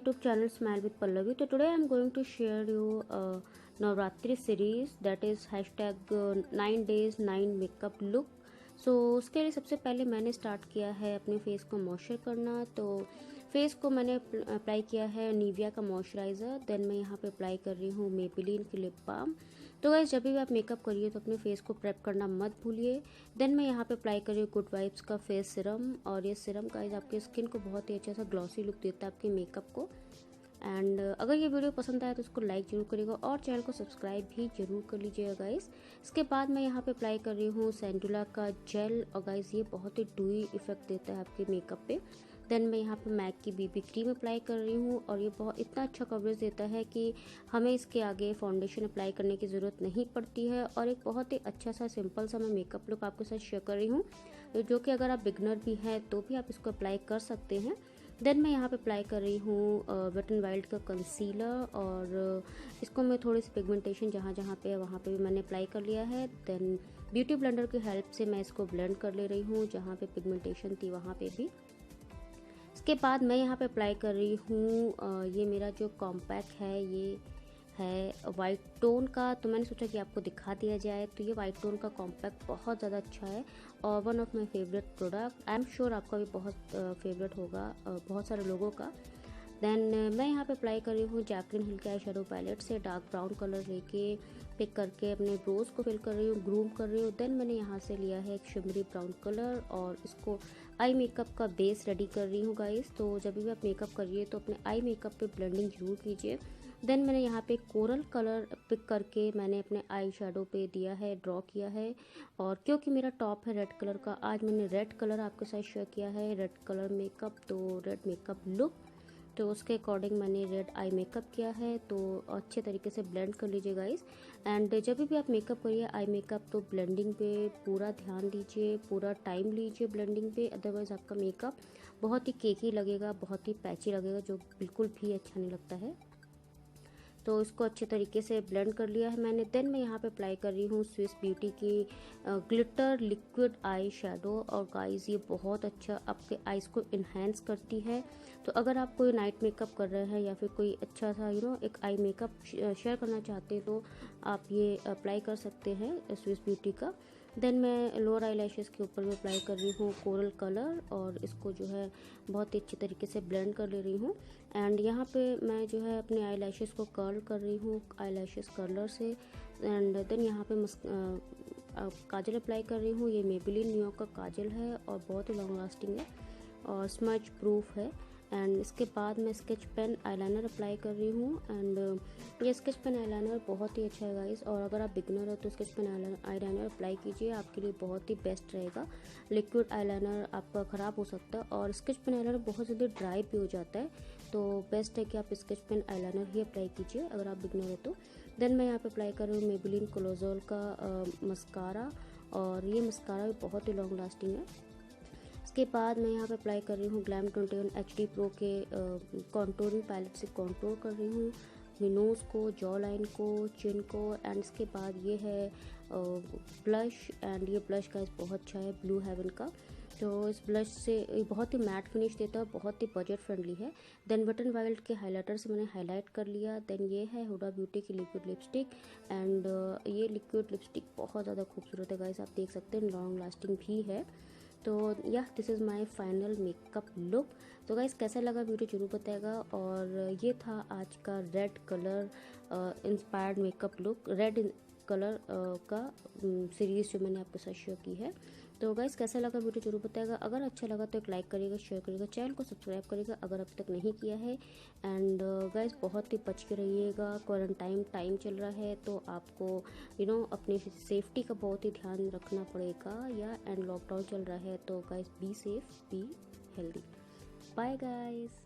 YouTube channel Smile with Pallavi. So today I'm going to share you a Navratri series that is hashtag 9 days 9 makeup look. सो उसके लिए सबसे पहले मैंने start किया है अपने फेस को मॉइस्चर करना। तो फेस को मैंने अप्लाई किया है निविया का मॉइस्चराइज़र। देन मैं यहाँ पे अप्लाई कर रही हूँ मेबेलिन की लिप बाम। तो गाइस जब भी आप मेकअप करिए तो अपने फेस को प्रेप करना मत भूलिए। देन मैं यहाँ पे अप्लाई कर रही हूँ गुड वाइब्स का फेस सिरम, और ये सिरम गाइस आपके स्किन को बहुत ही अच्छा सा ग्लॉसी लुक देता है आपके मेकअप को। एंड अगर ये वीडियो पसंद आया तो इसको लाइक जरूर करिएगा और चैनल को सब्सक्राइब भी जरूर कर लीजिएगा गाइस। इसके बाद मैं यहाँ पे अप्लाई कर रही हूँ सेंडुला का जेल, और गाइस ये बहुत ही डूई इफेक्ट देता है आपके मेकअप पे। देन मैं यहाँ पे मैक की बीबी क्रीम अप्लाई कर रही हूँ, और ये बहुत इतना अच्छा कवरेज देता है कि हमें इसके आगे फाउंडेशन अप्लाई करने की ज़रूरत नहीं पड़ती है। और एक बहुत ही अच्छा सा सिंपल सा मैं मेकअप लुक आपके साथ शेयर कर रही हूँ, जो कि अगर आप बिगनर भी हैं तो भी आप इसको अप्लाई कर सकते हैं। देन मैं यहाँ पे अप्लाई कर रही हूँ वेट एंड वाइल्ड का कंसीलर, और इसको मैं थोड़ी सी पिगमेंटेशन जहाँ जहाँ पे है वहाँ पे भी मैंने अप्लाई कर लिया है। देन ब्यूटी ब्लेंडर की हेल्प से मैं इसको ब्लेंड कर ले रही हूँ, जहाँ पे पिगमेंटेशन थी वहाँ पे भी। इसके बाद मैं यहाँ पे अप्लाई कर रही हूँ ये मेरा जो कॉम्पैक्ट है ये है वाइट टोन का। तो मैंने सोचा कि आपको दिखा दिया जाए। तो ये वाइट टोन का कॉम्पैक्ट बहुत ज़्यादा अच्छा है और one of my favourite product. I am sure आपका भी बहुत फेवरेट होगा बहुत सारे लोगों का। देन मैं यहाँ पे अप्लाई कर रही हूँ जैकलिन हिल के आई शेडो पैलेट से डार्क ब्राउन कलर लेके पिक करके अपने ब्रोज को फिल कर रही हूँ, ग्रूम कर रही हूँ। देन मैंने यहाँ से लिया है एक शिमरी ब्राउन कलर और इसको आई मेकअप का बेस रेडी कर रही हूँ गाइस। तो जब भी आप मेकअप करिए तो अपने आई मेकअप पे ब्लेंडिंग जरूर कीजिए। देन मैंने यहाँ पे कोरल कलर पिक करके मैंने अपने आई शेडो पे दिया है, ड्रॉ किया है। और क्योंकि मेरा टॉप है रेड कलर का, आज मैंने रेड कलर आपके साथ शेयर किया है, रेड कलर मेकअप, तो रेड मेकअप लुक। तो उसके अकॉर्डिंग मैंने रेड आई मेकअप किया है। तो अच्छे तरीके से ब्लेंड कर लीजिए गाइस। एंड जब भी आप मेकअप करिए आई मेकअप तो ब्लेंडिंग पे पूरा ध्यान दीजिए, पूरा टाइम लीजिए ब्लेंडिंग पे, अदरवाइज़ आपका मेकअप बहुत ही केकी लगेगा, बहुत ही पैची लगेगा, जो बिल्कुल भी अच्छा नहीं लगता है। तो इसको अच्छे तरीके से ब्लेंड कर लिया है मैंने। देन मैं यहाँ पे अप्लाई कर रही हूँ स्विस ब्यूटी की ग्लिटर लिक्विड आई शेडो, और गाइस ये बहुत अच्छा आपके आईज को इन्हेंस करती है। तो अगर आप कोई नाइट मेकअप कर रहे हैं या फिर कोई अच्छा सा एक आई मेकअप शेयर करना चाहते हैं तो आप ये अप्लाई कर सकते हैं स्विस ब्यूटी का। देन मैं लोअर आई लैशेज़ के ऊपर भी अप्लाई कर रही हूँ कोरल कलर, और इसको जो है बहुत ही अच्छी तरीके से ब्लेंड कर ले रही हूँ। एंड यहाँ पे मैं जो है अपने आई लैशेज़ को कर्ल कर रही हूँ आई लैशेज़ कर्लर से। एंड देन यहाँ पे काजल अप्लाई कर रही हूँ। ये मेबेलिन न्यूयॉर्क का काजल है और बहुत ही लॉन्ग लास्टिंग है और स्मच प्रूफ है। एंड इसके बाद मैं स्केच पेन आईलाइनर अप्लाई कर रही हूँ। एंड ये स्केच पेन आईलाइनर बहुत ही अच्छा है गाइस, और अगर आप बिगनर हो तो स्केच पेन आईलाइनर अप्लाई कीजिए, आपके लिए बहुत ही बेस्ट रहेगा। लिक्विड आईलाइनर आपका ख़राब हो सकता है और स्केच पेन आईलाइनर बहुत जल्दी ड्राई भी हो जाता है, तो बेस्ट है कि आप स्केच पेन आईलाइनर ही अप्लाई कीजिए अगर आप बिगनर हो तो। देन मैं यहाँ पर अप्लाई कर रही हूँ मेबेलिन कोलोजोल का मस्कारा, और ये मस्कारा भी बहुत ही लॉन्ग लास्टिंग है। इसके बाद मैं यहाँ पे अप्लाई कर रही हूँ ग्लैम 21 HD प्रो के कॉन्टोरिंग पैलेट से कॉन्टोर कर रही हूँ नोज़ को, जॉ लाइन को, चिन को। एंड इसके बाद ये है ब्लश, एंड ये ब्लश का बहुत अच्छा है ब्लू हेवन का। तो इस ब्लश से बहुत ही मैट फिनिश देता है, बहुत ही बजट फ्रेंडली है। देन वेट एंड वाइल्ड के हाइलाइटर से मैंने हाईलाइट कर लिया। देन ये है हुडा ब्यूटी की लिक्विड लिपस्टिक, एंड ये लिक्विड लिपस्टिक बहुत ज़्यादा खूबसूरत है गाइस, आप देख सकते हैं लॉन्ग लास्टिंग भी है। तो या this is my final makeup look. तो गाइस कैसा लगा वीडियो जरूर बताएगा। और ये था आज का red colour inspired makeup look, red colour का सीरीज़ जो मैंने आपके साथ शेयर की है। तो गाइस कैसा लगा वीडियो जरूर बताएगा। अगर अच्छा लगा तो एक लाइक करिएगा, शेयर करिएगा, चैनल को सब्सक्राइब करिएगा अगर अभी तक नहीं किया है। एंड गाइस बहुत ही बच के रहिएगा, क्वारंटाइन टाइम चल रहा है तो आपको अपनी सेफ्टी का बहुत ही ध्यान रखना पड़ेगा, या एंड लॉकडाउन चल रहा है। तो guys be safe, be healthy. Bye guys.